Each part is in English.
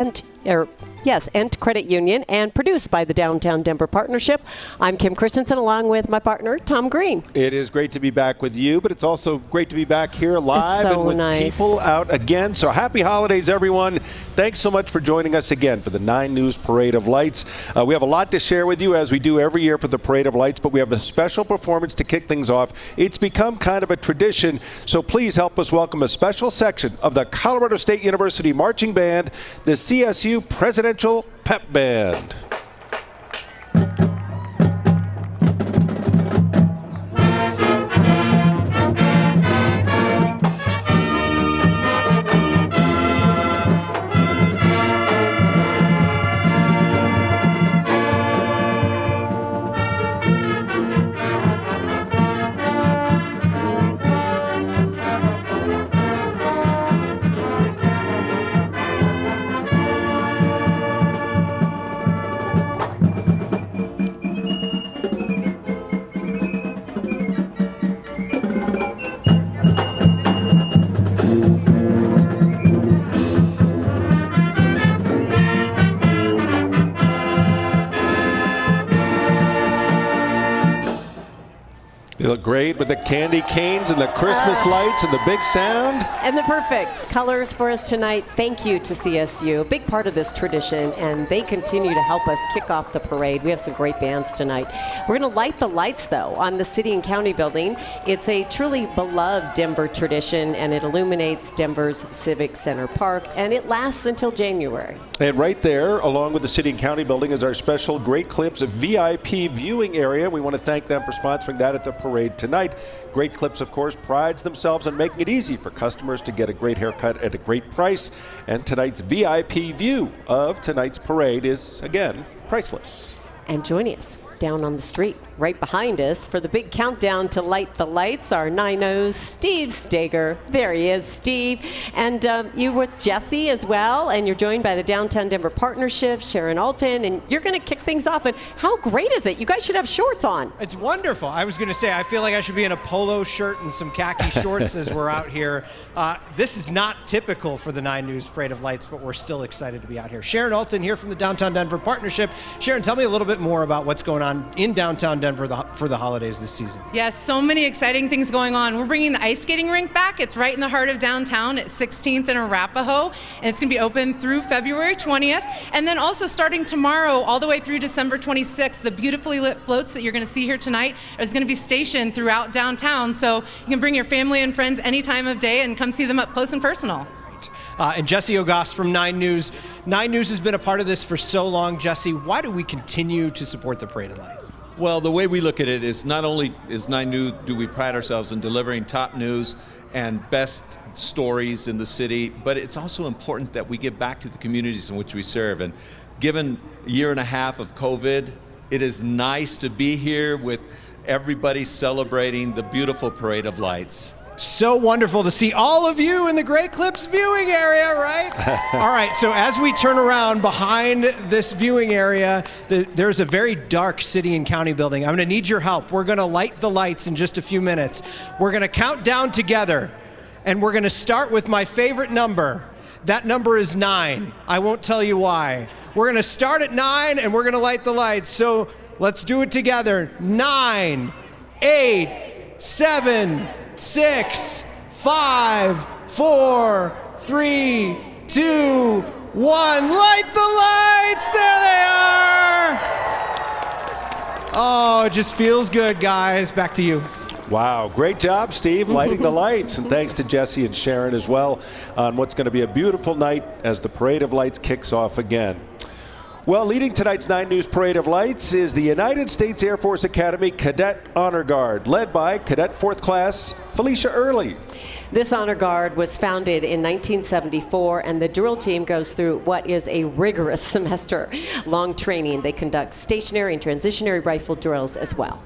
Ent Credit Union, and produced by the Downtown Denver Partnership. I'm Kim Christensen, along with my partner, Tom Green. It is great to be back with you, but it's also great to be back here live and with people out again. So happy holidays, everyone. Thanks so much for joining us again for the 9 News Parade of Lights. We have a lot to share with you, as we do every year for the Parade of Lights, but we have a special performance to kick things off. It's become kind of a tradition, so please help us welcome a special section of the Colorado State University Marching Band, the CSU Presidential Pep Band. They look great with the candy canes and the Christmas lights and the big sound. And the perfect colors for us tonight. Thank you to CSU, a big part of this tradition, and they continue to help us kick off the parade. We have some great bands tonight. We're going to light the lights, though, on the City and County Building. It's a truly beloved Denver tradition, and it illuminates Denver's Civic Center Park, and it lasts until January. And right there, along with the City and County Building, is our special Great Clips VIP viewing area. We want to thank them for sponsoring that at the parade tonight. Great Clips, of course, prides themselves on making it easy for customers to get a great haircut at a great price. And tonight's VIP view of tonight's parade is, again, priceless. And joining us down on the street, right behind us, for the big countdown to light the lights, our 9-0's Steve Stager. There he is, Steve. And you with Jesse as well, and you're joined by the Downtown Denver Partnership, Sharon Alton, and you're going to kick things off. And how great is it? You guys should have shorts on. It's wonderful. I was going to say, I feel like I should be in a polo shirt and some khaki shorts as we're out here. This is not typical for the 9 News Parade of Lights, but we're still excited to be out here. Sharon Alton here from the Downtown Denver Partnership. Sharon, tell me a little bit more about what's going on in downtown Denver for the holidays this season. Yes, so many exciting things going on. We're bringing the ice skating rink back. It's right in the heart of downtown at 16th and Arapahoe, and it's going to be open through February 20th. And then also starting tomorrow all the way through December 26th, the beautifully lit floats that you're going to see here tonight is going to be stationed throughout downtown, so you can bring your family and friends any time of day and come see them up close and personal. And Jesse Ogoss from 9 News. 9 News has been a part of this for so long. Jesse, why do we continue to support the Parade of Lights? Well, the way we look at it is not only is 9 News do we pride ourselves in delivering top news and best stories in the city, but it's also important that we give back to the communities in which we serve. And given a year and a half of COVID, it is nice to be here with everybody celebrating the beautiful Parade of Lights. So wonderful to see all of you in the Great Clips viewing area, right? All right, so as we turn around behind this viewing area, there's a very dark City and County Building. I'm going to need your help. We're going to light the lights in just a few minutes. We're going to count down together, and we're going to start with my favorite number. That number is 9. I won't tell you why. We're going to start at 9, and we're going to light the lights. So let's do it together. 9, 8, 7, 6, 5, 4, 3, 2, 1. Light the lights! There they are! Oh, it just feels good, guys. Back to you. Wow, great job, Steve, lighting the lights. And thanks to Jesse and Sharon as well on what's going to be a beautiful night as the Parade of Lights kicks off again. Well, leading tonight's 9 News Parade of Lights is the United States Air Force Academy Cadet Honor Guard, led by Cadet 4th Class Felicia Early. This honor guard was founded in 1974, and the drill team goes through what is a rigorous semester-long training. They conduct stationary and transitionary rifle drills as well.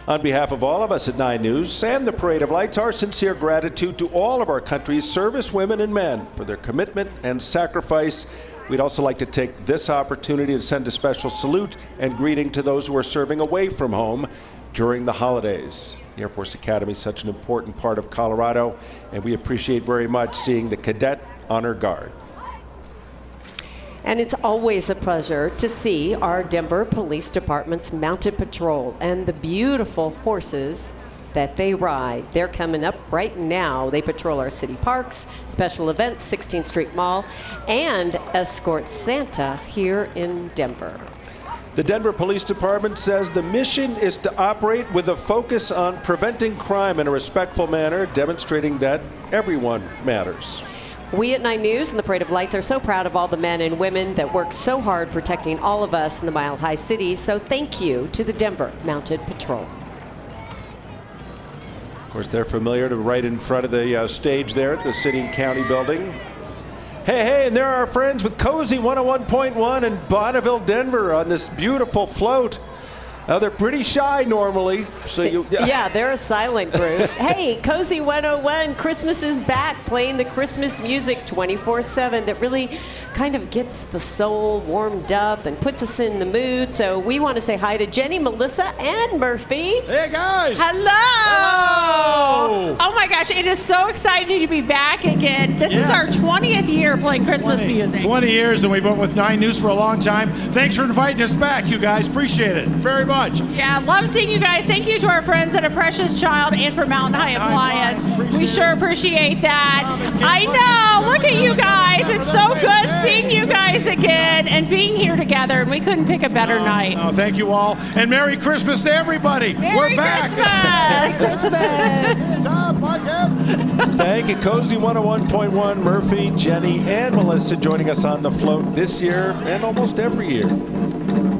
On behalf of all of us at 9 News and the Parade of Lights, our sincere gratitude to all of our country's service women and men for their commitment and sacrifice. We'd also like to take this opportunity to send a special salute and greeting to those who are serving away from home during the holidays. The Air Force Academy is such an important part of Colorado, and we appreciate very much seeing the Cadet Honor Guard. And it's always a pleasure to see our Denver Police Department's mounted patrol and the beautiful horses that they ride. They're coming up right now. They patrol our city parks, special events, 16th Street Mall, and escort Santa here in Denver. The Denver Police Department says the mission is to operate with a focus on preventing crime in a respectful manner, demonstrating that everyone matters. We at 9 News and the Parade of Lights are so proud of all the men and women that work so hard protecting all of us in the Mile High City. So thank you to the Denver Mounted Patrol. Of course, they're familiar to right in front of the stage there at the City and County Building. Hey, and there are our friends with Cozy 101.1 in Bonneville, Denver on this beautiful float. They're pretty shy normally, so yeah, they're a silent group. Hey, Cozy 101, Christmas is back, playing the Christmas music 24/7 that really kind of gets the soul warmed up and puts us in the mood. So we want to say hi to Jenny, Melissa, and Murphy. Hey, guys. Hello. Oh my gosh, it is so exciting to be back again. This is our 20th year playing Christmas music. 20 years, and we've been with 9 News for a long time. Thanks for inviting us back, you guys. Appreciate it very much. Yeah, love seeing you guys. Thank you to our friends at A Precious Child and for Mountain High Appliance. We sure appreciate that. I know. Look at you guys. It's so good seeing you guys again and being here together. And we couldn't pick a better night. Oh, thank you all. And Merry Christmas to everybody. Merry We're back. Christmas. Merry Christmas. Thank you, Cozy 101.1, Murphy, Jenny, and Melissa joining us on the float this year and almost every year.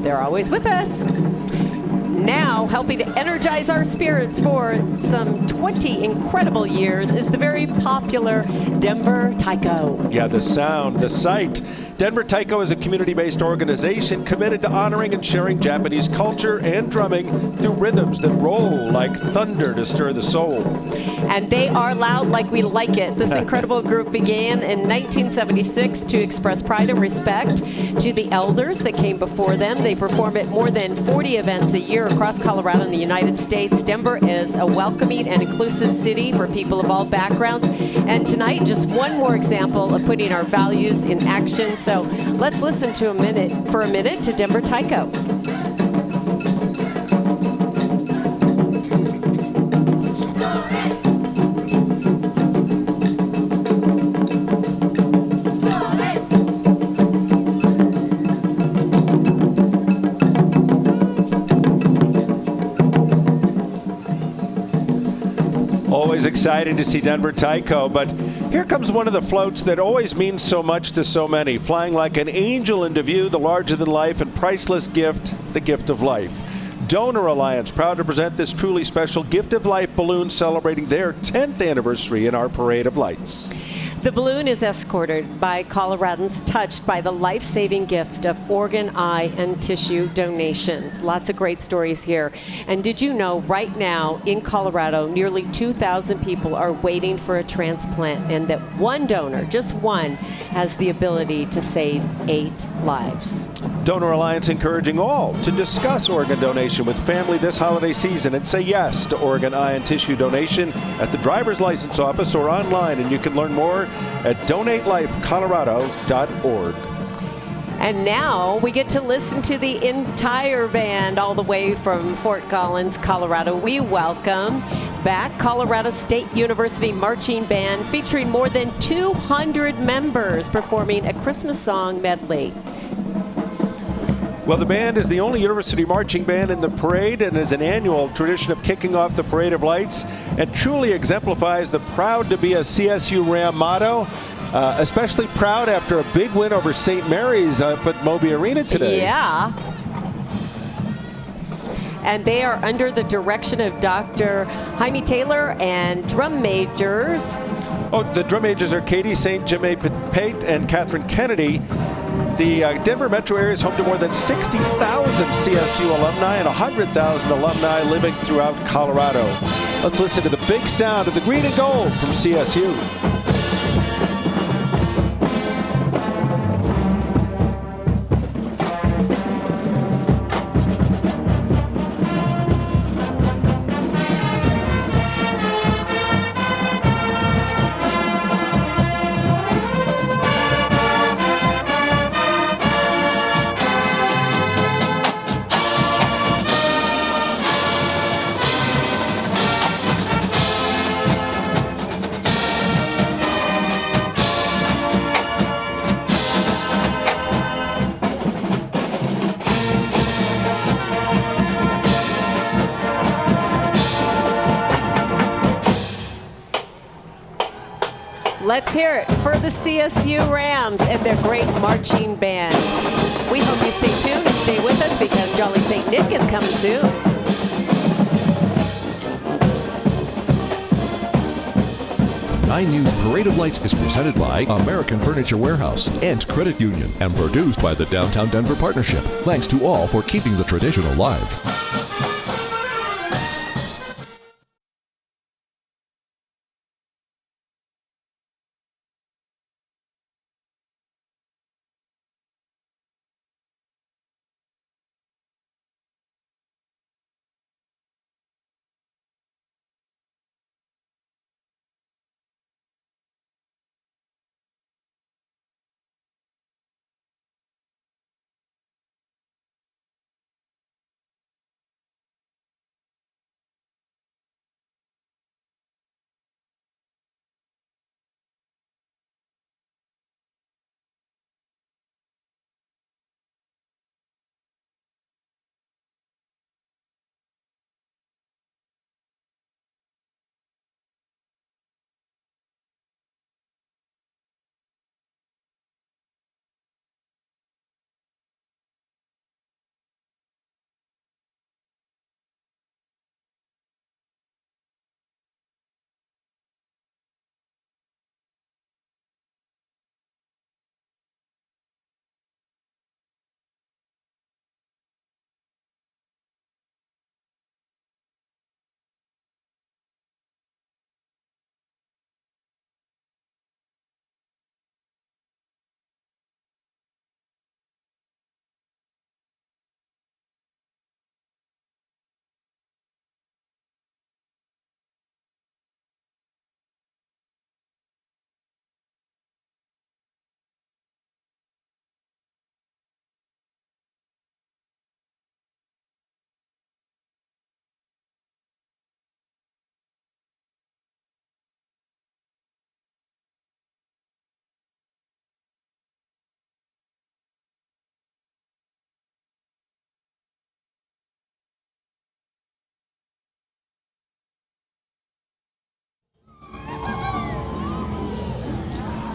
They're always with us. Now, helping to energize our spirits for some 20 incredible years is the very popular Denver Taiko. Yeah, the sound, the sight. Denver Taiko is a community-based organization committed to honoring and sharing Japanese culture and drumming through rhythms that roll like thunder to stir the soul. And they are loud like we like it. This incredible group began in 1976 to express pride and respect to the elders that came before them. They perform at more than 40 events a year across Colorado and the United States. Denver is a welcoming and inclusive city for people of all backgrounds. And tonight, just one more example of putting our values in action. So let's listen to a minute to Denver Taiko. Always exciting to see Denver Taiko, but here comes one of the floats that always means so much to so many, flying like an angel into view, the larger-than-life and priceless gift, the gift of life. Donor Alliance, proud to present this truly special Gift of Life balloon celebrating their 10th anniversary in our Parade of Lights. The balloon is escorted by Coloradans touched by the life-saving gift of organ, eye, and tissue donations. Lots of great stories here. And did you know right now in Colorado, nearly 2,000 people are waiting for a transplant, and that one donor, just one, has the ability to save 8 lives. Donor Alliance encouraging all to discuss organ donation with family this holiday season and say yes to organ, eye, and tissue donation at the driver's license office or online. And you can learn more at donatelifecolorado.org. And now we get to listen to the entire band all the way from Fort Collins, Colorado. We welcome back Colorado State University Marching Band featuring more than 200 members performing a Christmas song medley. Well, the band is the only university marching band in the parade and is an annual tradition of kicking off the Parade of Lights and truly exemplifies the proud to be a CSU Ram motto. Especially proud after a big win over St. Mary's up at Moby Arena today. Yeah. And they are under the direction of Dr. Jaime Taylor and drum majors. Oh, the drum majors are Katie St. Jimmy Pate and Catherine Kennedy. The Denver metro area is home to more than 60,000 CSU alumni and 100,000 alumni living throughout Colorado. Let's listen to the big sound of the green and gold from CSU. Let's hear it for the CSU Rams and their great marching band. We hope you stay tuned and stay with us because Jolly St. Nick is coming soon. 9 News Parade of Lights is presented by American Furniture Warehouse and Credit Union and produced by the Downtown Denver Partnership. Thanks to all for keeping the tradition alive.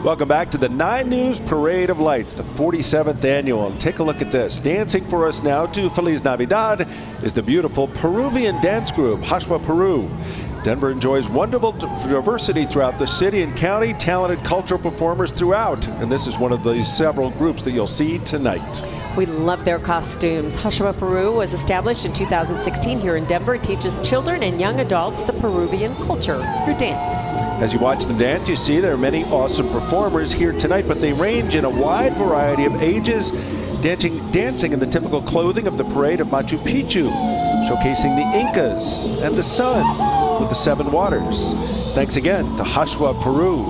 Welcome back to the 9 News Parade of Lights, the 47th annual. And take a look at this. Dancing for us now to Feliz Navidad is the beautiful Peruvian dance group, Hashwa Peru. Denver enjoys wonderful diversity throughout the city and county, talented cultural performers throughout. And this is one of the several groups that you'll see tonight. We love their costumes. Hashwa Peru was established in 2016 here in Denver. It teaches children and young adults the Peruvian culture through dance. As you watch them dance, you see there are many awesome performers here tonight, but they range in a wide variety of ages, dancing in the typical clothing of the parade of Machu Picchu, showcasing the Incas and the sun with the 7 waters. Thanks again to Hashwa Peru.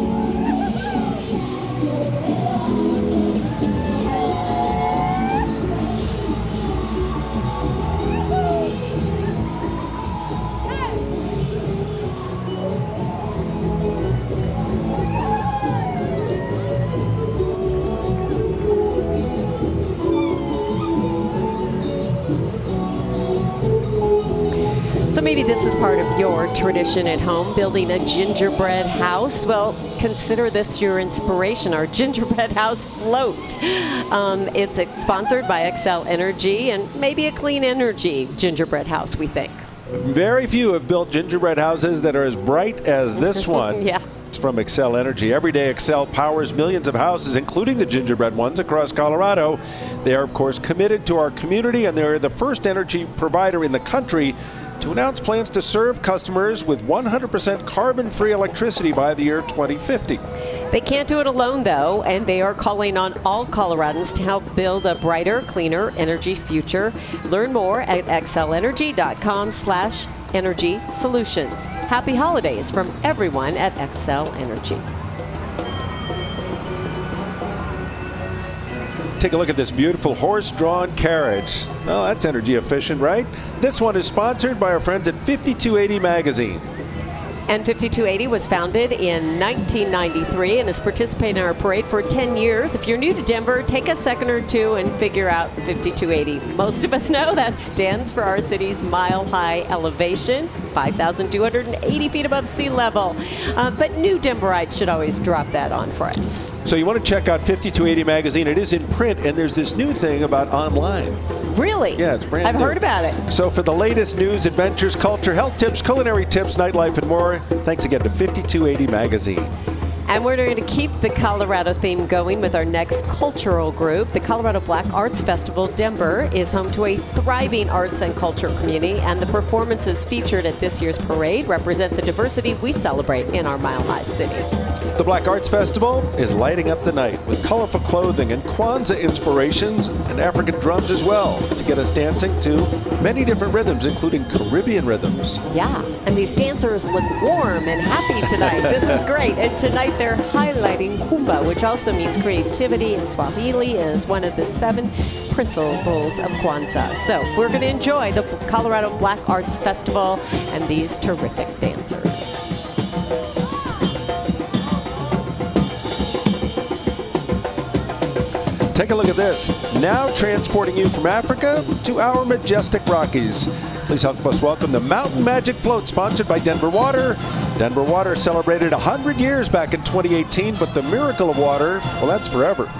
Maybe this is part of your tradition at home, building a gingerbread house. Well, consider this your inspiration, our gingerbread house float. It's sponsored by Xcel Energy and maybe a clean energy gingerbread house, we think. Very few have built gingerbread houses that are as bright as this one. Yeah. It's from Xcel Energy. Every day, Xcel powers millions of houses, including the gingerbread ones across Colorado. They are, of course, committed to our community, and they're the first energy provider in the country to announce plans to serve customers with 100% carbon-free electricity by the year 2050. They can't do it alone, though, and they are calling on all Coloradans to help build a brighter, cleaner energy future. Learn more at xcelenergy.com/energy solutions. Happy holidays from everyone at Xcel Energy. Take a look at this beautiful horse-drawn carriage. Well, that's energy efficient, right? This one is sponsored by our friends at 5280 Magazine. And 5280 was founded in 1993 and has participated in our parade for 10 years. If you're new to Denver, take a second or two and figure out 5280. Most of us know that stands for our city's mile-high elevation, 5,280 feet above sea level. But new Denverites should always drop that on, friends. So you want to check out 5280 magazine. It is in print, and there's this new thing about online. Really? Yeah, it's brand new. I've heard about it. So for the latest news, adventures, culture, health tips, culinary tips, nightlife, and more, thanks again to 5280 magazine. And we're going to keep the Colorado theme going with our next cultural group. The Colorado Black Arts Festival Denver is home to a thriving arts and culture community, and the performances featured at this year's parade represent the diversity we celebrate in our Mile High city. The Black Arts Festival is lighting up the night with colorful clothing and Kwanzaa inspirations and African drums as well to get us dancing to many different rhythms, including Caribbean rhythms. Yeah, and these dancers look warm and happy tonight. This is great. And tonight they're highlighting Kumba, which also means creativity in Swahili and is one of the 7 principles of Kwanzaa. So we're going to enjoy the Colorado Black Arts Festival and these terrific dancers. Take a look at this. Now transporting you from Africa to our majestic Rockies. Please help us welcome the Mountain Magic Float, sponsored by Denver Water. Denver Water celebrated 100 years back in 2018, but the miracle of water, well, that's forever.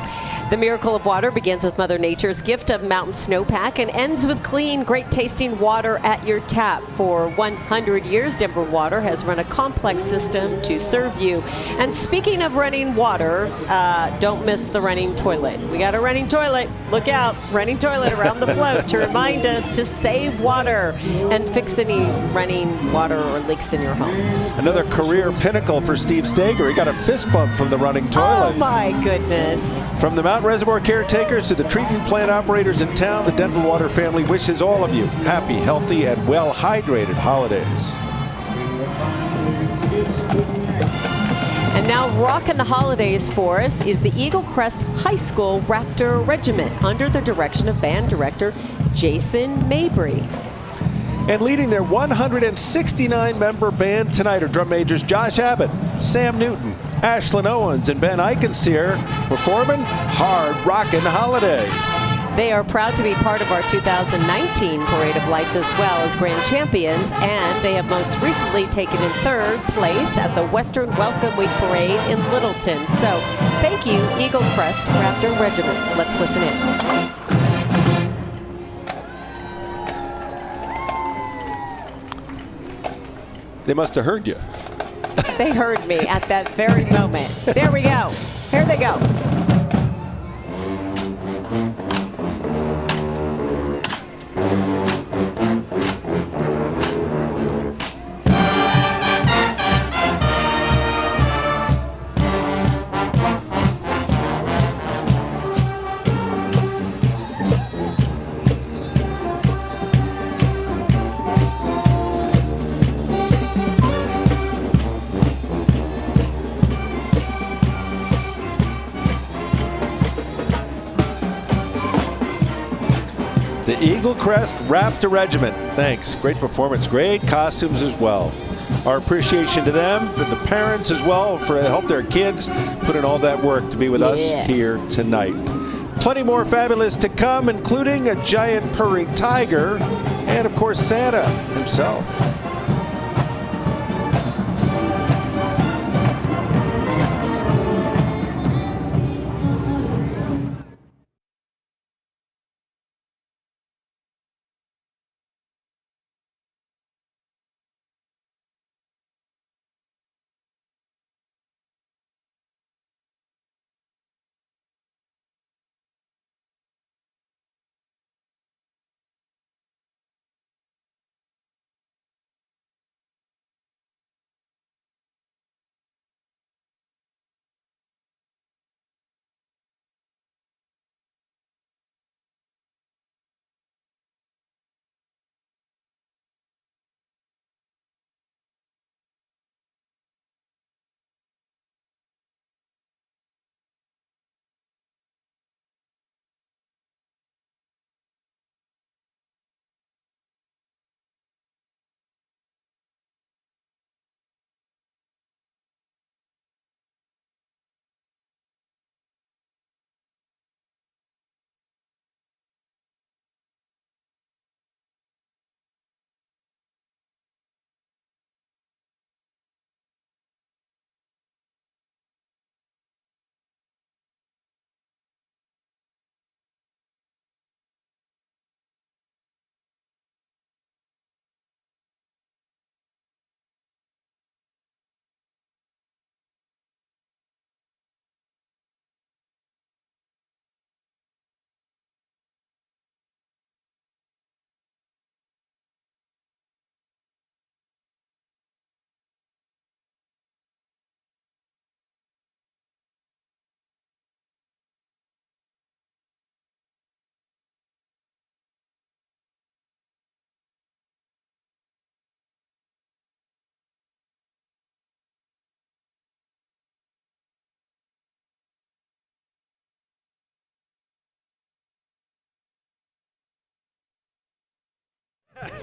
The miracle of water begins with Mother Nature's gift of mountain snowpack and ends with clean, great-tasting water at your tap. For 100 years, Denver Water has run a complex system to serve you. And speaking of running water, don't miss the running toilet. We got a running toilet. Look out, running toilet around the float to remind us to save water and fix any running water or leaks in your home. Another career pinnacle for Steve Stager. He got a fist bump from the running toilet. Oh, my goodness. From the Mountain Reservoir caretakers to the treatment plant operators in town, the Denver Water family wishes all of you happy, healthy, and well-hydrated holidays. And now rocking the holidays for us is the Eagle Crest High School Raptor Regiment under the direction of band director Jason Mabry. And leading their 169-member band tonight are drum majors Josh Abbott, Sam Newton, Ashlyn Owens, and Ben Eichenseer performing Hard Rockin' Holiday. They are proud to be part of our 2019 Parade of Lights as well as grand champions, and they have most recently taken in 3rd place at the Western Welcome Week Parade in Littleton. So thank you, Eagle Crest Raptor Regiment. Let's listen in. They must have heard you. They heard me at that very moment. There we go. Here they go. The Eagle Crest Raptor Regiment. Thanks. Great performance. Great costumes as well. Our appreciation to them, for the parents as well, for help their kids put in all that work to be with us here tonight. Plenty more fabulous to come, including a giant purring tiger and, of course, Santa himself.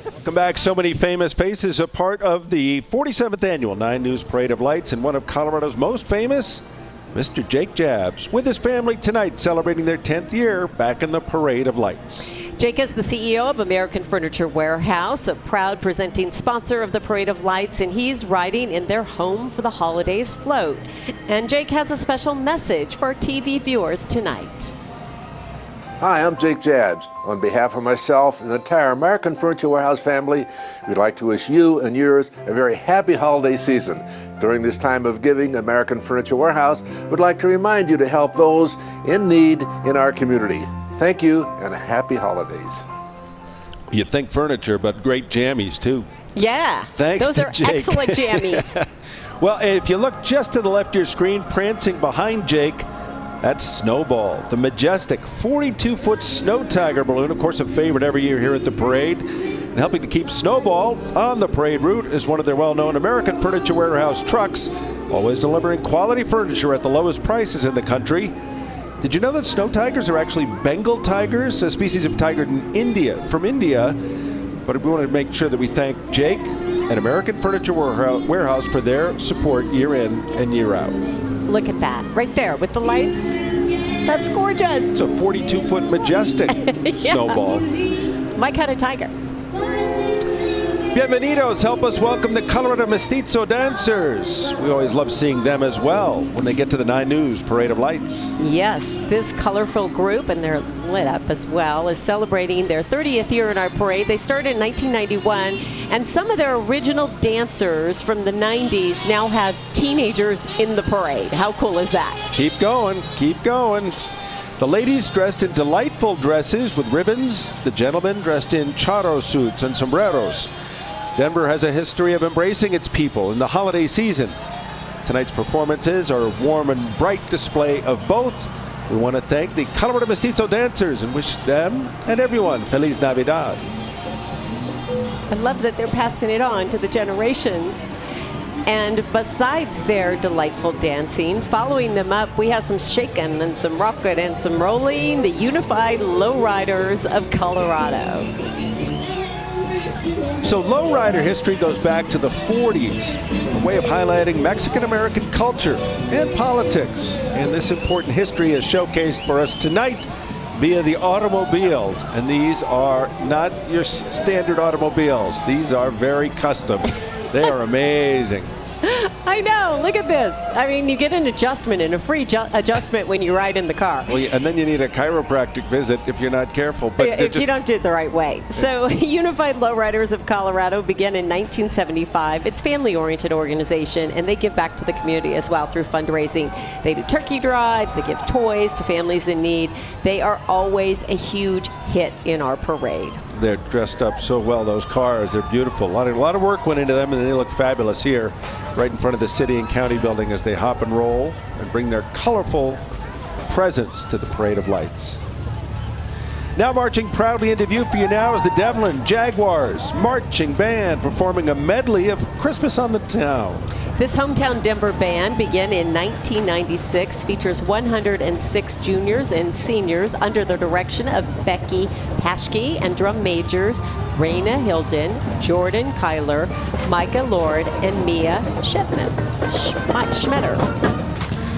Welcome back. So many famous faces, a part of the 47th annual 9 News Parade of Lights, and one of Colorado's most famous, Mr. Jake Jabs, with his family tonight celebrating their 10th year back in the Parade of Lights. Jake is the CEO of American Furniture Warehouse, a proud presenting sponsor of the Parade of Lights, and he's riding in their Home for the Holidays float. And Jake has a special message for our TV viewers tonight. Hi, I'm Jake Jabs. On behalf of myself and the entire American Furniture Warehouse family, we'd like to wish you and yours a very happy holiday season. During this time of giving, American Furniture Warehouse would like to remind you to help those in need in our community. Thank you and happy holidays. You think furniture, but great jammies too. Yeah, Thanks those to are Jake. excellent jammies. Well, if you look just to the left of your screen, prancing behind Jake, that's Snowball, the majestic 42-foot snow tiger balloon, of course a favorite every year here at the parade. And helping to keep Snowball on the parade route is one of their well-known American Furniture Warehouse trucks, always delivering quality furniture at the lowest prices in the country. Did you know that snow tigers are actually Bengal tigers, a species of tiger from India? But we want to make sure that we thank Jake and American Furniture Warehouse for their support year in and year out. Look at that, right there with the lights. That's gorgeous. It's a 42-foot majestic Snowball. My kind of tiger. Bienvenidos, help us welcome the Colorado Mestizo dancers. We always love seeing them as well when they get to the 9 News Parade of Lights. Yes, this colorful group, and they're lit up as well, is celebrating their 30th year in our parade. They started in 1991, and some of their original dancers from the 90s now have teenagers in the parade. How cool is that? Keep going, keep going. The ladies dressed in delightful dresses with ribbons, the gentlemen dressed in charro suits and sombreros. Denver has a history of embracing its people in the holiday season. Tonight's performances are a warm and bright display of both. We want to thank the Colorado Mestizo dancers and wish them and everyone Feliz Navidad. I love that they're passing it on to the generations. And besides their delightful dancing, following them up, we have some shaking and some rocking and some rolling, the Unified Lowriders of Colorado. So lowrider history goes back to the 40s, a way of highlighting Mexican-American culture and politics. And this important history is showcased for us tonight via the automobiles. And these are not your standard automobiles. These are very custom. They are amazing. I know. Look at this. I mean, you get an adjustment and a free adjustment when you ride in the car. Well, and then you need a chiropractic visit if you're not careful. But if you don't do it the right way. So Unified Lowriders of Colorado began in 1975. It's a family-oriented organization, and they give back to the community as well through fundraising. They do turkey drives. They give toys to families in need. They are always a huge hit in our parade. They're dressed up so well, those cars. They're beautiful. A lot of work went into them, and they look fabulous here right in front of the city and county building as they hop and roll and bring their colorful presence to the Parade of Lights. Now marching proudly into view for you now is the Devlin Jaguars Marching Band performing a medley of Christmas on the Town. This hometown Denver band began in 1996, features 106 juniors and seniors under the direction of Becky Paschke and drum majors Raina Hilden, Jordan Kyler, Micah Lord, and Mia Schmetter.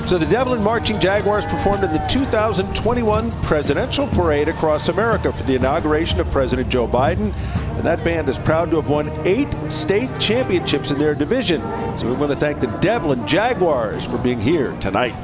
So the Devlin Marching Jaguars performed in the 2021 presidential parade across America for the inauguration of President Joe Biden. And that band is proud to have won 8 state championships in their division. So we want to thank the Devlin Jaguars for being here tonight.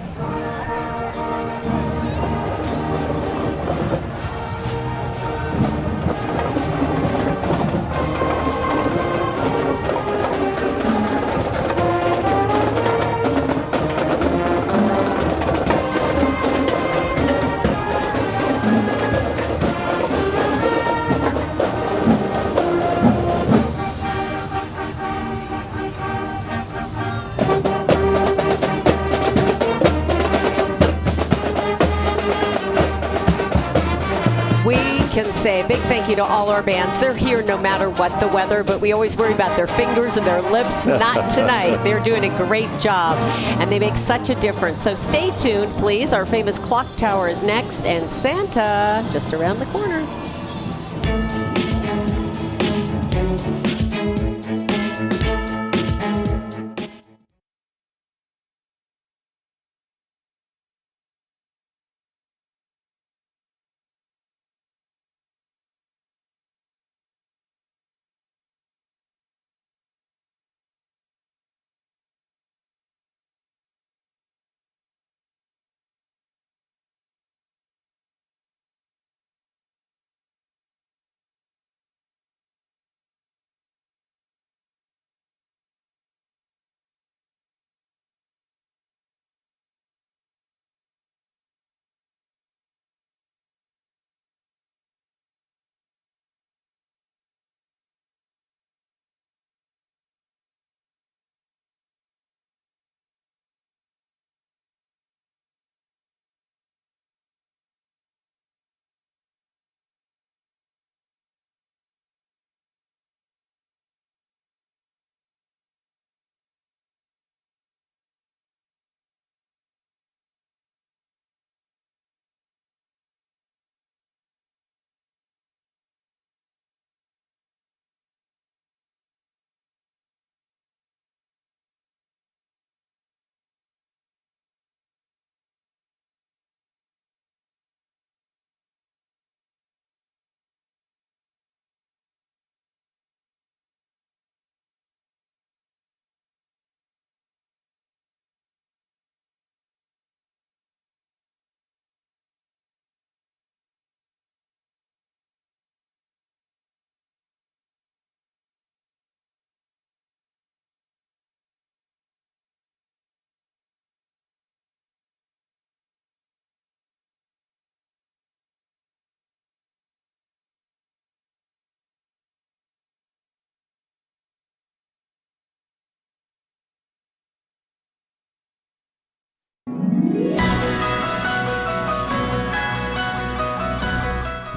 Say a big thank you to all our bands. They're here no matter what the weather, but we always worry about their fingers and their lips. Not tonight. They're doing a great job, and they make such a difference. So stay tuned, please. Our famous clock tower is next, and Santa just around the corner.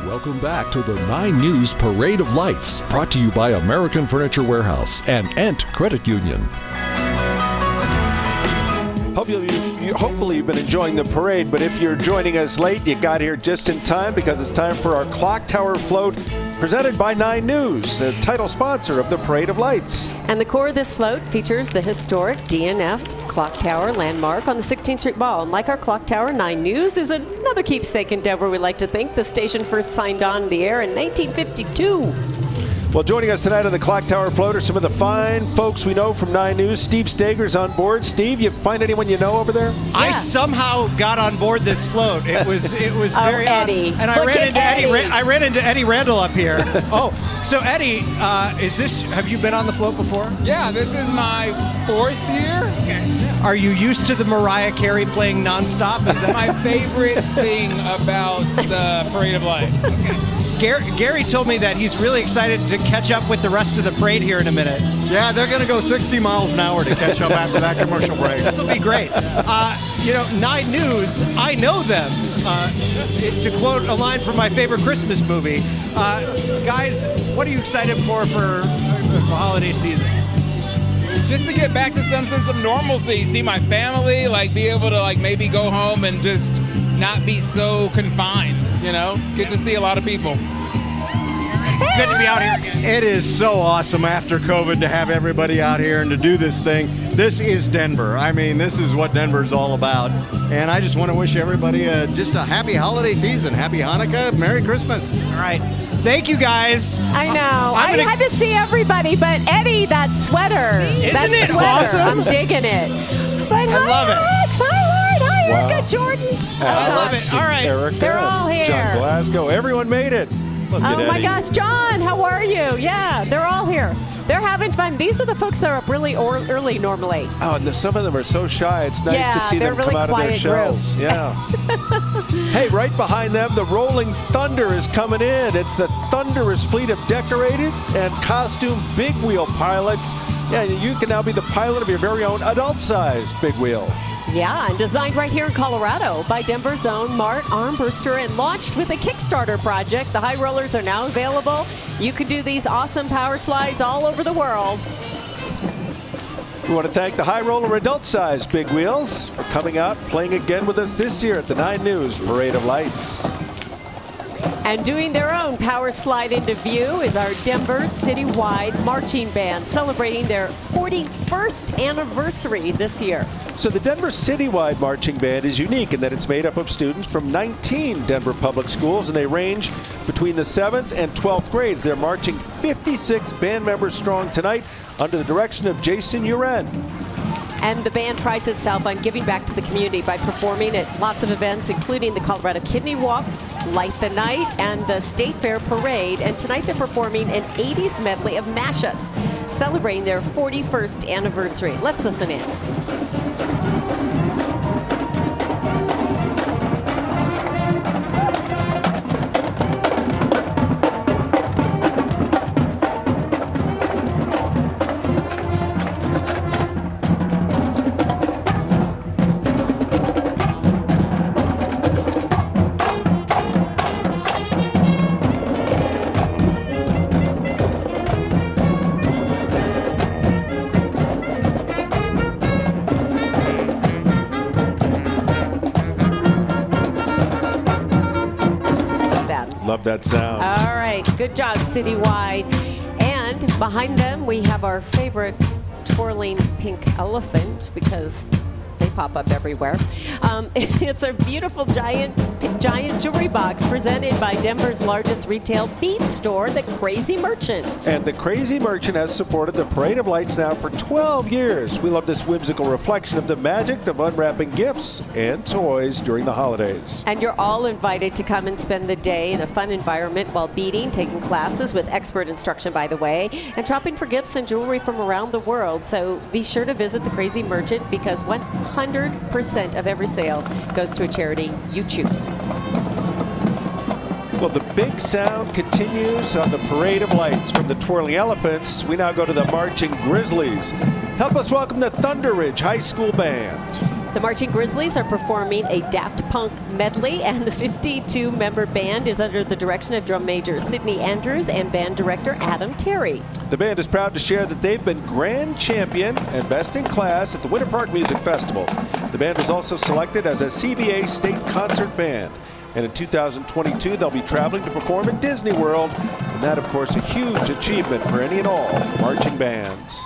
Welcome back to the 9 News Parade of Lights, brought to you by American Furniture Warehouse and Ent Credit Union. Hopefully you've been enjoying the parade, but if you're joining us late, you got here just in time because it's time for our Clock Tower Float presented by 9 News, the title sponsor of the Parade of Lights. And the core of this float features the historic DNF Clock Tower landmark on the 16th Street Mall. And like our Clock Tower, 9 News is another keepsake endeavor we like to think. The station first signed on the air in 1952. Well, joining us tonight on the Clock Tower Float are some of the fine folks we know from 9 News. Steve Stager's on board. Steve, you find anyone you know over there? Yeah. I somehow got on board this float. It was very Eddie. And I ran into Eddie. I ran into Eddie Randall up here. Oh, so Eddie, have you been on the float before? Yeah, this is my 4th year. Okay. Are you used to the Mariah Carey playing nonstop? Is that my favorite thing about the Parade of Lights? Okay. Gary told me that he's really excited to catch up with the rest of the parade here in a minute. Yeah, they're going to go 60 miles an hour to catch up after that commercial break. This will be great. 9 News, I know them. To quote a line from my favorite Christmas movie, guys, what are you excited for the holiday season? Just to get back to some sense of normalcy, see my family, be able to maybe go home and just not be so confined. Get to see a lot of people. Good to be out here. It is so awesome after COVID to have everybody out here and to do this thing. This is Denver. I mean, this is what Denver's all about. And I just want to wish everybody just a happy holiday season. Happy Hanukkah. Merry Christmas. All right. Thank you, guys. I know. I had to see everybody, but Eddie, that sweater. Isn't it awesome? I'm digging it. But I love it. Alex, hi, Lloyd. Hi, Erica, Jordan. I love it. All right. Erica, they're all here. John Glasgow. Everyone made it. Look at Oh, my Eddie. gosh. John, how are you? Yeah, they're all here. They're having fun. These are the folks that are up really early normally. Oh, and some of them are so shy. It's nice to see them really come out of their shells. Yeah. Hey, right behind them, the Rolling Thunder is coming in. It's the thunderous fleet of decorated and costumed big wheel pilots. Yeah, you can now be the pilot of your very own adult-sized big wheel. Yeah, and designed right here in Colorado by Denver's own Mart Armbruster and launched with a Kickstarter project. The high rollers are now available. You can do these awesome power slides all over the world. We want to thank the High Roller adult-sized big wheels for coming out, playing again with us this year at the 9 News Parade of Lights. And doing their own power slide into view is our Denver Citywide Marching Band, celebrating their 41st anniversary this year. So the Denver Citywide Marching Band is unique in that it's made up of students from 19 Denver public schools, and they range between the 7th and 12th grades. They're marching 56 band members strong tonight under the direction of Jason Uren. And the band prides itself on giving back to the community by performing at lots of events, including the Colorado Kidney Walk, Light the Night, and the State Fair Parade. And tonight they're performing an 80s medley of mashups, celebrating their 41st anniversary. Let's listen in. Love that sound. All right, good job, Citywide. And behind them, we have our favorite twirling pink elephant because they pop up everywhere. It's a beautiful giant jewelry box presented by Denver's largest retail bead store, the Crazy Merchant. And the Crazy Merchant has supported the Parade of Lights now for 12 years. We love this whimsical reflection of the magic of unwrapping gifts and toys during the holidays. And you're all invited to come and spend the day in a fun environment while beading, taking classes with expert instruction, by the way, and shopping for gifts and jewelry from around the world. So be sure to visit the Crazy Merchant because 100% of every sale goes to a charity you choose. Well, the big sound continues on the Parade of Lights. From the Twirling Elephants, we now go to the Marching Grizzlies. Help us welcome the Thunder Ridge High School Band. The Marching Grizzlies are performing a Daft Punk medley, and the 52-member band is under the direction of drum major Sydney Andrews and band director Adam Terry. The band is proud to share that they've been grand champion and best in class at the Winter Park Music Festival. The band was also selected as a CBA state concert band. And in 2022, they'll be traveling to perform at Disney World. And that, of course, a huge achievement for any and all marching bands.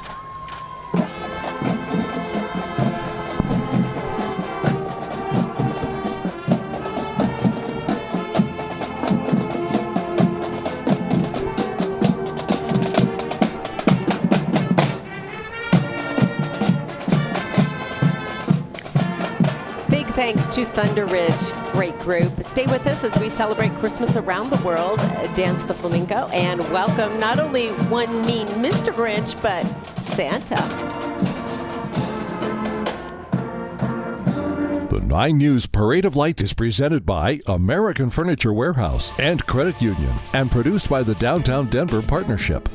Thanks to Thunder Ridge, great group. Stay with us as we celebrate Christmas around the world, dance the flamenco, and welcome not only one mean Mr. Grinch, but Santa. The 9 News Parade of Lights is presented by American Furniture Warehouse and Credit Union and produced by the Downtown Denver Partnership.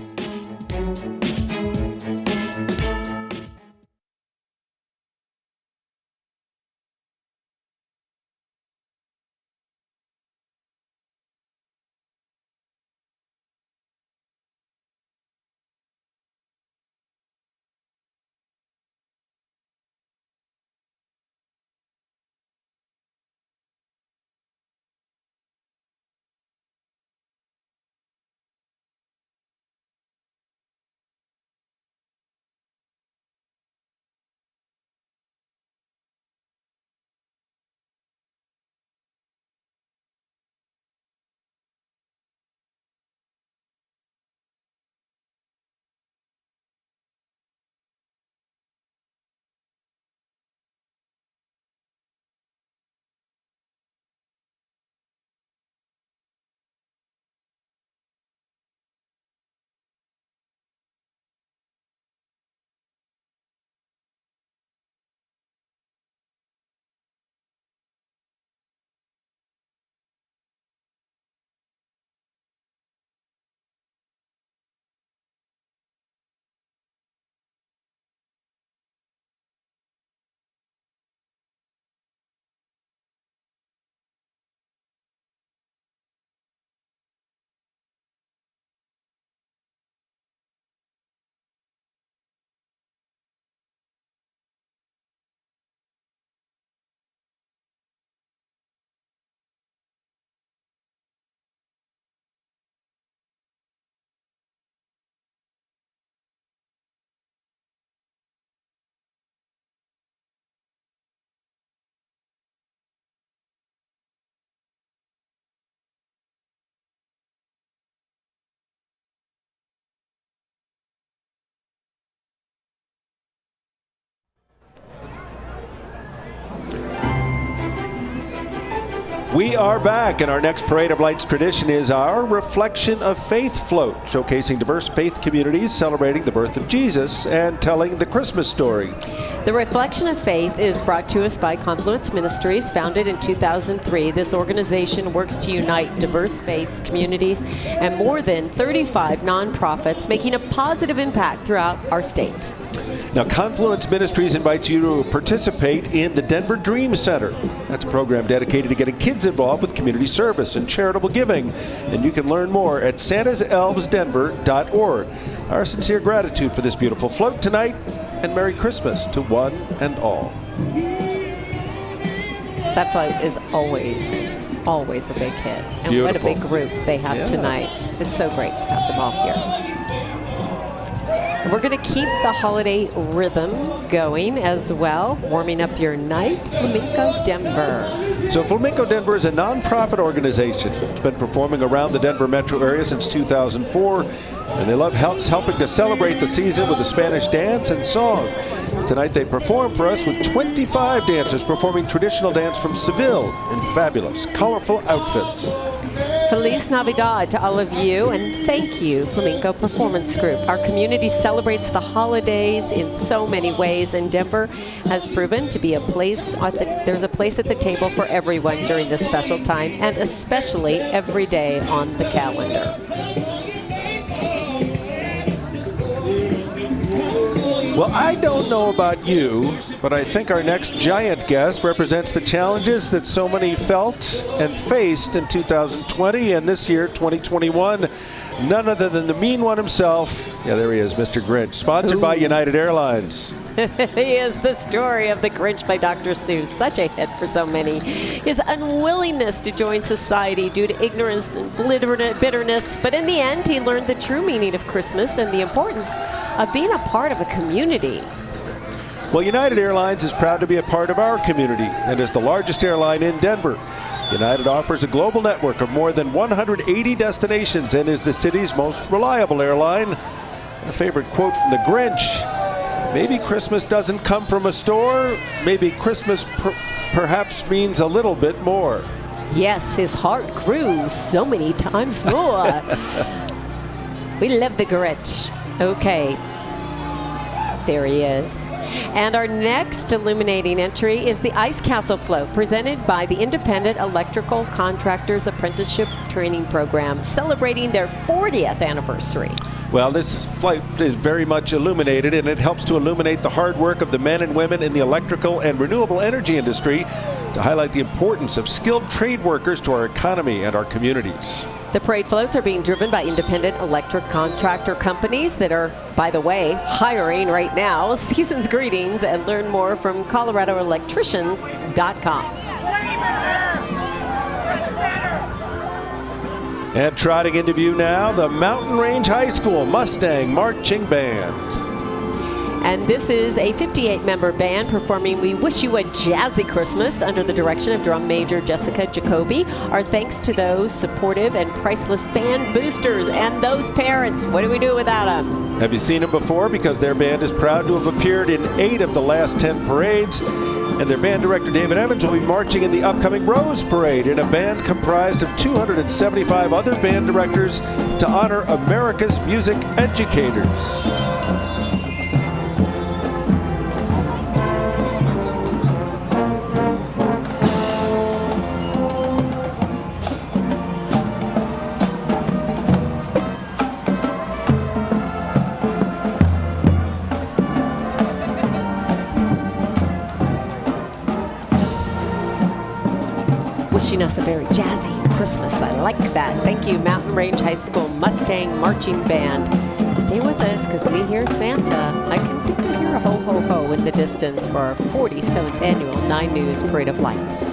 We are back, and our next Parade of Lights tradition is our Reflection of Faith float, showcasing diverse faith communities celebrating the birth of Jesus and telling the Christmas story. The Reflection of Faith is brought to us by Confluence Ministries, founded in 2003. This organization works to unite diverse faiths, communities, and more than 35 nonprofits, making a positive impact throughout our state. Now, Confluence Ministries invites you to participate in the Denver Dream Center. That's a program dedicated to getting kids involved with community service and charitable giving. And you can learn more at santaselvesdenver.org. Our sincere gratitude for this beautiful float tonight, and Merry Christmas to one and all. That float is always a big hit. And Beautiful. What a big group they have tonight. It's so great to have them all here. We're going to keep the holiday rhythm going as well, warming up your nice Flamenco Denver. So Flamenco Denver is a nonprofit organization. It's been performing around the Denver metro area since 2004, and they love helping to celebrate the season with a Spanish dance and song. Tonight they perform for us with 25 dancers performing traditional dance from Seville in fabulous, colorful outfits. Feliz Navidad to all of you, and thank you, Flamenco Performance Group. Our community celebrates the holidays in so many ways, and Denver has proven to be a place, there's a place at the table for everyone during this special time, and especially every day on the calendar. Well, I don't know about you, but I think our next giant guest represents the challenges that so many felt and faced in 2020 and this year, 2021. None other than the mean one himself. Yeah, there he is, Mr. Grinch, sponsored by United Airlines. He is the story of the Grinch by Dr. Seuss. Such a hit for so many. His unwillingness to join society due to ignorance and bitterness. But in the end, he learned the true meaning of Christmas and the importance of being a part of a community. Well, United Airlines is proud to be a part of our community and is the largest airline in Denver. United offers a global network of more than 180 destinations and is the city's most reliable airline. A favorite quote from the Grinch: maybe Christmas doesn't come from a store, maybe Christmas perhaps means a little bit more. Yes, his heart grew so many times more. We love the Grinch. Okay, there he is. And our next illuminating entry is the Ice Castle Float, presented by the Independent Electrical Contractors Apprenticeship Training Program, celebrating their 40th anniversary. Well, this flight is very much illuminated, and it helps to illuminate the hard work of the men and women in the electrical and renewable energy industry to highlight the importance of skilled trade workers to our economy and our communities. The parade floats are being driven by independent electric contractor companies that are, by the way, hiring right now. Season's greetings, and learn more from ColoradoElectricians.com. And trotting into view now, the Mountain Range High School Mustang Marching Band. And this is a 58-member band performing We Wish You a Jazzy Christmas under the direction of drum major Jessica Jacoby. Our thanks to those supportive and priceless band boosters and those parents. What do we do without them? Have you seen them before? Because their band is proud to have appeared in 8 of the last 10 parades. And their band director, David Evans, will be marching in the upcoming Rose Parade in a band comprised of 275 other band directors to honor America's music educators. Wishing us a very jazzy Christmas. I like that. Thank you, Mountain Range High School Mustang Marching Band. Stay with us because we hear Santa. I think we hear a ho ho ho in the distance for our 47th annual 9 News Parade of Lights.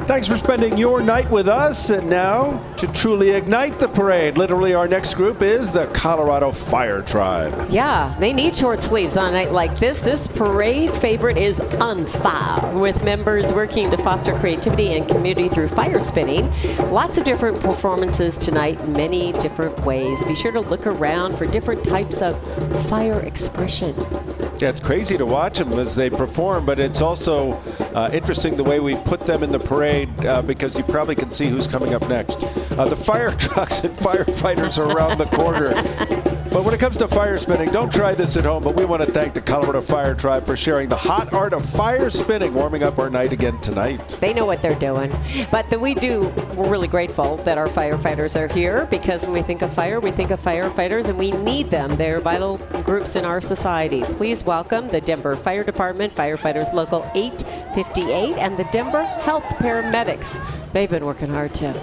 Thanks for spending your night with us. And now, to truly ignite the parade, literally our next group is the Colorado Fire Tribe. Yeah, they need short sleeves on a night like this. This parade favorite is on fire, with members working to foster creativity and community through fire spinning. Lots of different performances tonight, many different ways. Be sure to look around for different types of fire expression. Yeah, it's crazy to watch them as they perform, but it's also interesting the way we put them in the parade because you probably can see who's coming up next. The fire trucks and firefighters are around the corner. But when it comes to fire spinning, don't try this at home, but we want to thank the Colorado Fire Tribe for sharing the hot art of fire spinning, warming up our night again tonight. They know what they're doing. But we're really grateful that our firefighters are here, because when we think of fire, we think of firefighters, and we need them. They're vital groups in our society. Please welcome the Denver Fire Department, Firefighters Local 858, and the Denver Health Paramedics. They've been working hard too.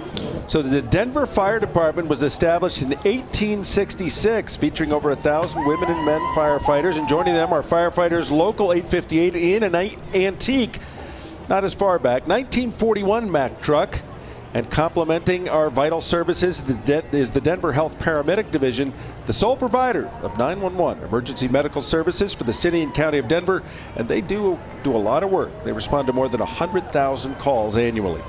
So the Denver Fire Department was established in 1866, featuring over 1,000 women and men firefighters, and joining them are Firefighters Local 858 in an antique, not as far back, 1941 Mack truck. And complementing our vital services is the Denver Health Paramedic Division, the sole provider of 911 emergency medical services for the city and county of Denver, and they do a lot of work. They respond to more than 100,000 calls annually.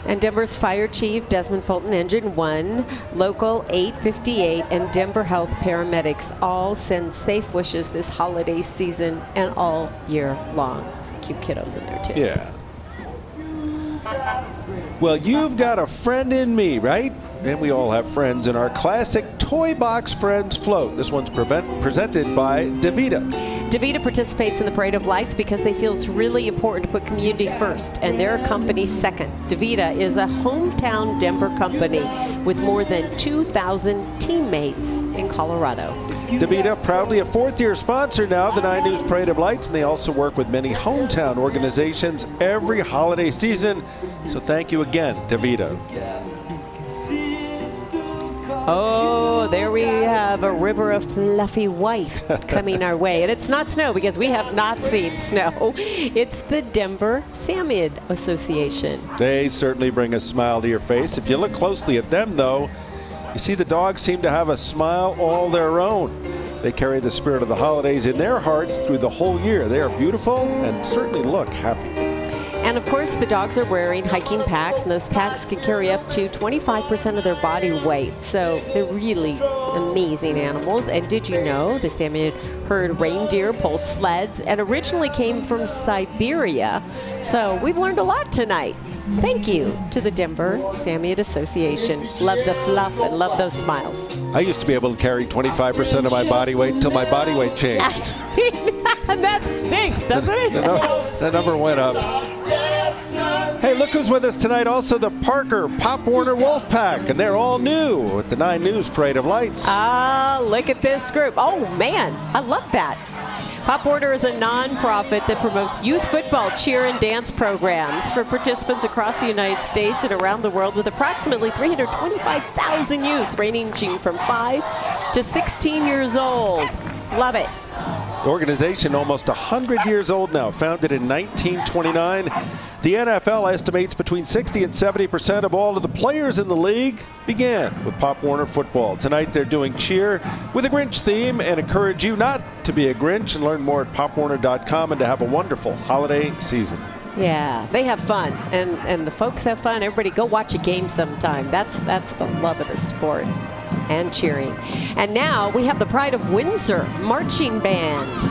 And Denver's Fire Chief, Desmond Fulton, Engine 1, Local 858, and Denver Health Paramedics all send safe wishes this holiday season and all year long. Some cute kiddos in there, too. Yeah. Well, you've got a friend in me, right? And we all have friends in our classic Toy Box Friends float. This one's presented by DaVita. DaVita participates in the Parade of Lights because they feel it's really important to put community first and their company second. DaVita is a hometown Denver company with more than 2,000 teammates in Colorado. DaVita, proudly a fourth-year sponsor now of the 9 News Parade of Lights, and they also work with many hometown organizations every holiday season. So thank you again, DaVita. Oh, there we have a river of fluffy white coming our way. And it's not snow, because we have not seen snow. It's the Denver Salmon Association. They certainly bring a smile to your face. If you look closely at them, though, you see the dogs seem to have a smile all their own. They carry the spirit of the holidays in their hearts through the whole year. They are beautiful and certainly look happy. And of course, the dogs are wearing hiking packs, and those packs can carry up to 25% of their body weight. So they're really amazing animals. And did you know the salmon herd reindeer pull sleds and originally came from Siberia? So we've learned a lot tonight. Thank you to the Denver Salmon Association. Love the fluff and love those smiles. I used to be able to carry 25% of my body weight until my body weight changed. That stinks, doesn't it? That number went up. Hey, look who's with us tonight. Also, the Parker Pop Warner Wolf Pack, and they're all new at the 9 News Parade of Lights. Look at this group. Oh, man, I love that. Pop Warner is a nonprofit that promotes youth football, cheer, and dance programs for participants across the United States and around the world, with approximately 325,000 youth ranging from 5 to 16 years old. Love it. The organization, almost 100 years old now, founded in 1929. The NFL estimates between 60 and 70% of all of the players in the league began with Pop Warner football. Tonight they're doing cheer with a Grinch theme and encourage you not to be a Grinch, and learn more at popwarner.com and to have a wonderful holiday season. Yeah, they have fun, and the folks have fun. Everybody go watch a game sometime. That's the love of the sport and cheering. And now we have the Pride of Windsor Marching Band.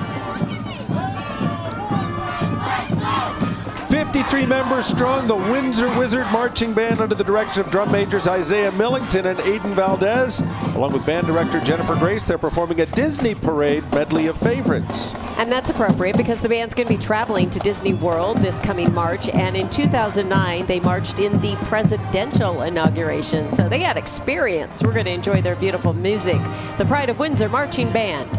53 members strong, the Windsor Wizard Marching Band under the direction of drum majors Isaiah Millington and Aiden Valdez. Along with band director Jennifer Grace, they're performing a Disney Parade medley of favorites. And that's appropriate because the band's going to be traveling to Disney World this coming March. And in 2009, they marched in the presidential inauguration. So they got experience. We're going to enjoy their beautiful music. The Pride of Windsor Marching Band.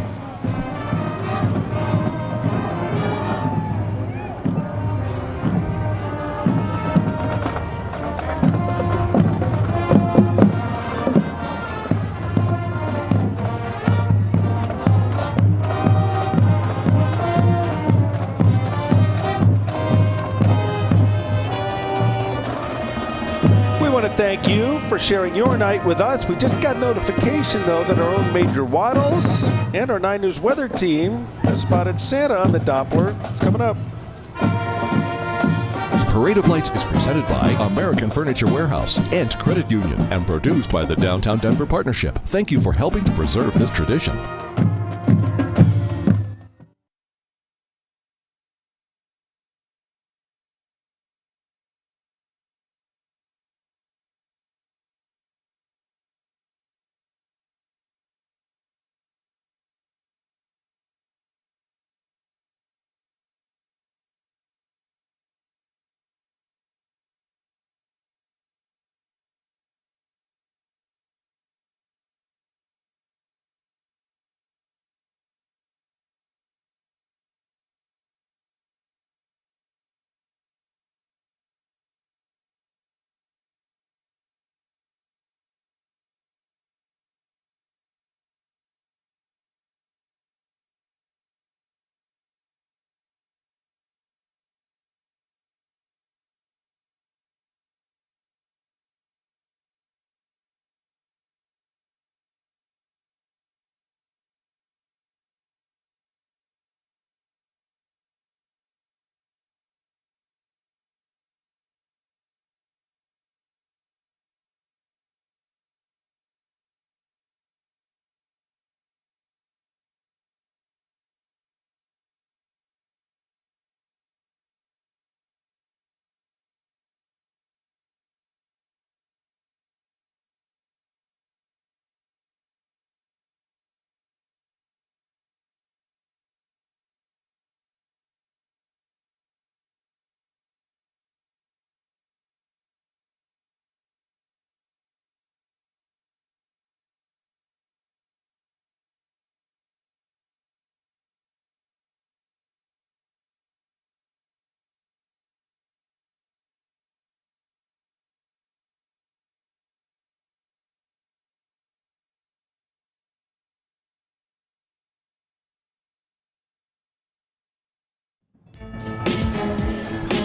for sharing your night with us. We just got notification, though, that our own Major Waddles and our 9 News weather team has spotted Santa on the Doppler. It's coming up. Parade of Lights is presented by American Furniture Warehouse and Credit Union and produced by the Downtown Denver Partnership. Thank you for helping to preserve this tradition.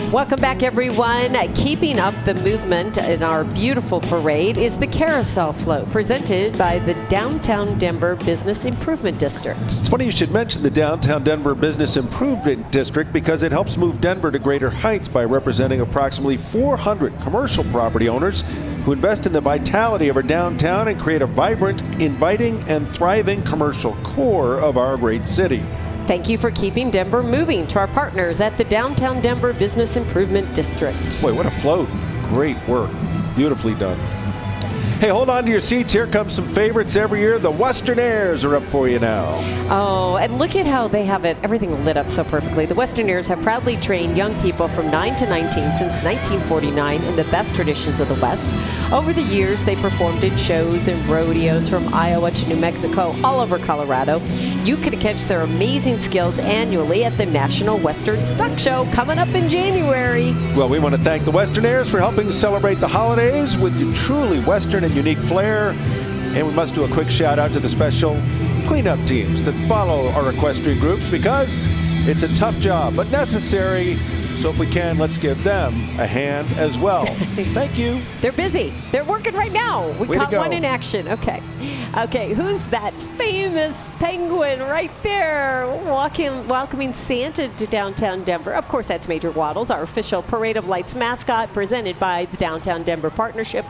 Welcome back, everyone. Keeping up the movement in our beautiful parade is the Carousel Float, presented by the Downtown Denver Business Improvement District. It's funny you should mention the Downtown Denver Business Improvement District because it helps move Denver to greater heights by representing approximately 400 commercial property owners who invest in the vitality of our downtown and create a vibrant, inviting, and thriving commercial core of our great city. Thank you for keeping Denver moving to our partners at the Downtown Denver Business Improvement District. Boy, what a float. Great work. Beautifully done. Hey, hold on to your seats. Here comes some favorites every year. The Western Airs are up for you now. Oh, and look at how they have it, everything lit up so perfectly. The Western Airs have proudly trained young people from 9 to 19 since 1949 in the best traditions of the West. Over the years, they performed in shows and rodeos from Iowa to New Mexico, all over Colorado. You can catch their amazing skills annually at the National Western Stock Show coming up in January. Well, we want to thank the Western Airs for helping celebrate the holidays with the truly Western and unique flair. And we must do a quick shout out to the special cleanup teams that follow our equestrian groups because it's a tough job, but necessary. So if we can, let's give them a hand as well. Thank you. They're busy. They're working right now. We caught one in action. Okay. Okay, who's that famous penguin right there welcoming Santa to downtown Denver? Of course, that's Major Waddles, our official Parade of Lights mascot, presented by the Downtown Denver Partnership.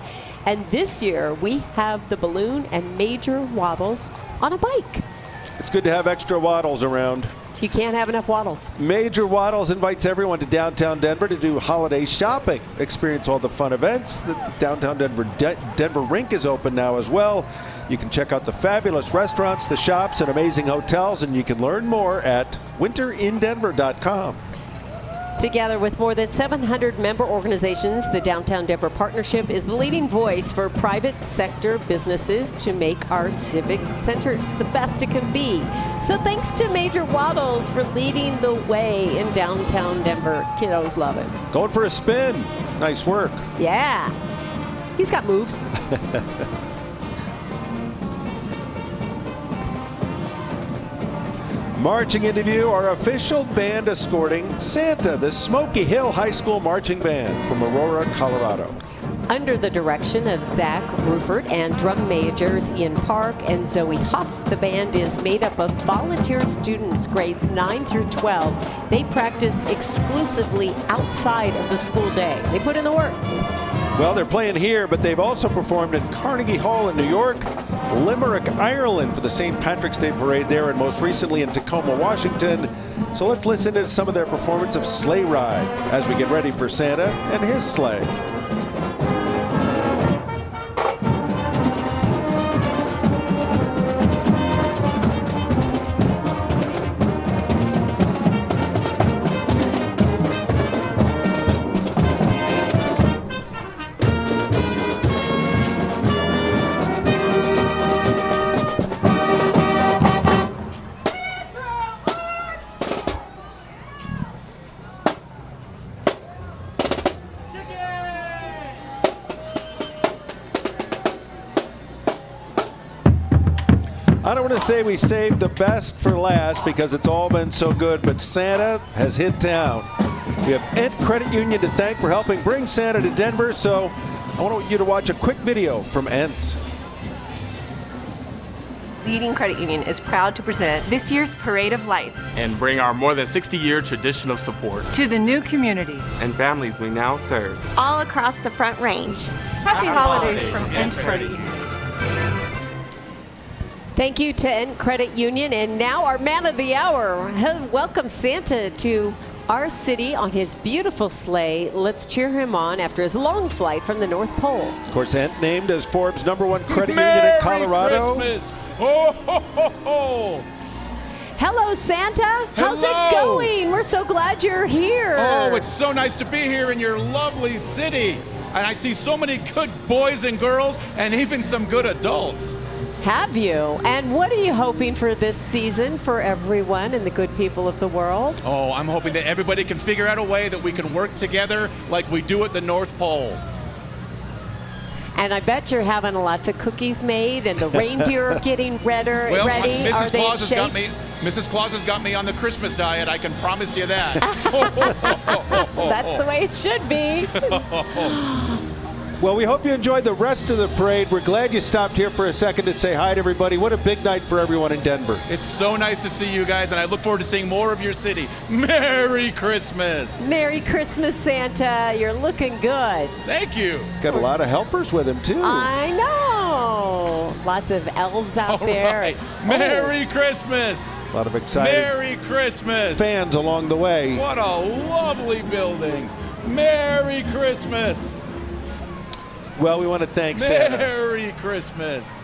And this year, we have the balloon and Major Waddles on a bike. It's good to have extra Waddles around. You can't have enough Waddles. Major Waddles invites everyone to downtown Denver to do holiday shopping. Experience all the fun events. The downtown Denver Rink is open now as well. You can check out the fabulous restaurants, the shops, and amazing hotels, and you can learn more at winterindenver.com. Together with more than 700 member organizations, the Downtown Denver Partnership is the leading voice for private sector businesses to make our civic center the best it can be. So thanks to Major Waddles for leading the way in downtown Denver. Kiddos love it. Going for a spin. Nice work. Yeah. He's got moves. Marching into view, our official band escorting Santa, the Smoky Hill High School Marching Band from Aurora, Colorado. under the direction of Zach Rufert and drum majors Ian Park and Zoe Huff. The band is made up of volunteer students grades 9 through 12. They practice exclusively outside of the school day. They put in the work. Well, they're playing here, but they've also performed at Carnegie Hall in New York, Limerick, Ireland for the St. Patrick's Day Parade there, and most recently in Tacoma, Washington. So let's listen to some of their performance of Sleigh Ride as we get ready for Santa and his sleigh. I don't want to say we saved the best for last because it's all been so good, but Santa has hit town. We have Ent Credit Union to thank for helping bring Santa to Denver, so I want you to watch a quick video from Ent. Leading Credit Union is proud to present this year's Parade of Lights and bring our more than 60-year tradition of support to the new communities and families we now serve all across the Front Range. Happy holidays from Ent Credit Union. Thank you to Ent Credit Union, and now our man of the hour. Welcome Santa to our city on his beautiful sleigh. Let's cheer him on after his long flight from the North Pole. Of course, Ent named as Forbes' #1 credit union in Colorado. Merry Christmas! Ho, ho, ho, ho! Hello, Santa. How's it Hello. going? We're so glad you're here. Oh, it's so nice to be here in your lovely city. And I see so many good boys and girls and even some good adults. Have you? And what are you hoping for this season for everyone and the good people of the world? Oh, I'm hoping that everybody can figure out a way that we can work together like we do at the North Pole. And I bet you're having lots of cookies made and the reindeer are getting ready. Well, Are Mrs. they Claus in shape? Mrs. Claus has got me on the Christmas diet, I can promise you that. That's the way it should be. Well, we hope you enjoyed the rest of the parade. We're glad you stopped here for a second to say hi to everybody. What a big night for everyone in Denver. It's so nice to see you guys, and I look forward to seeing more of your city. Merry Christmas! Merry Christmas, Santa. You're looking good. Thank you. Got a lot of helpers with him, too. I know. Lots of elves out there. Right. Merry Christmas! A lot of excited Merry Christmas! fans along the way. What a lovely building. Merry Christmas! Well, we want to thank Santa Merry Christmas!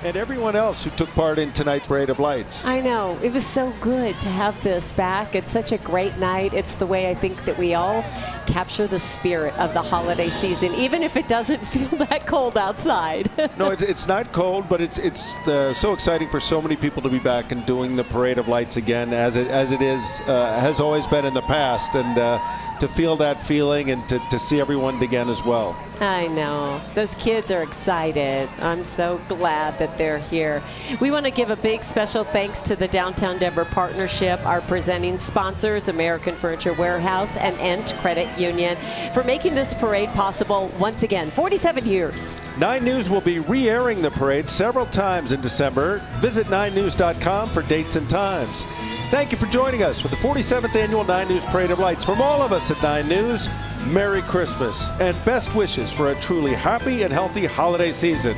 and everyone else who took part in tonight's Parade of Lights. I know. It was so good to have this back. It's such a great night. It's the way I think that we all capture the spirit of the holiday season, even if it doesn't feel that cold outside. No, it's not cold, but it's so exciting for so many people to be back and doing the Parade of Lights again, as it has always been in the past, and to feel that feeling and to see everyone again as well. I know. Those kids are excited. I'm so glad that they're here. We want to give a big special thanks to the Downtown Denver Partnership, our presenting sponsors, American Furniture Warehouse and Ent Credit Union, for making this parade possible once again, 47 years. 9 News will be re-airing the parade several times in December. Visit 9news.com for dates and times. Thank you for joining us for the 47th Annual 9 News Parade of Lights. From all of us at 9 News, Merry Christmas and best wishes for a truly happy and healthy holiday season.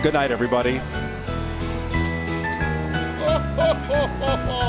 Good night, everybody. Ho, ho, ho, ho, ho.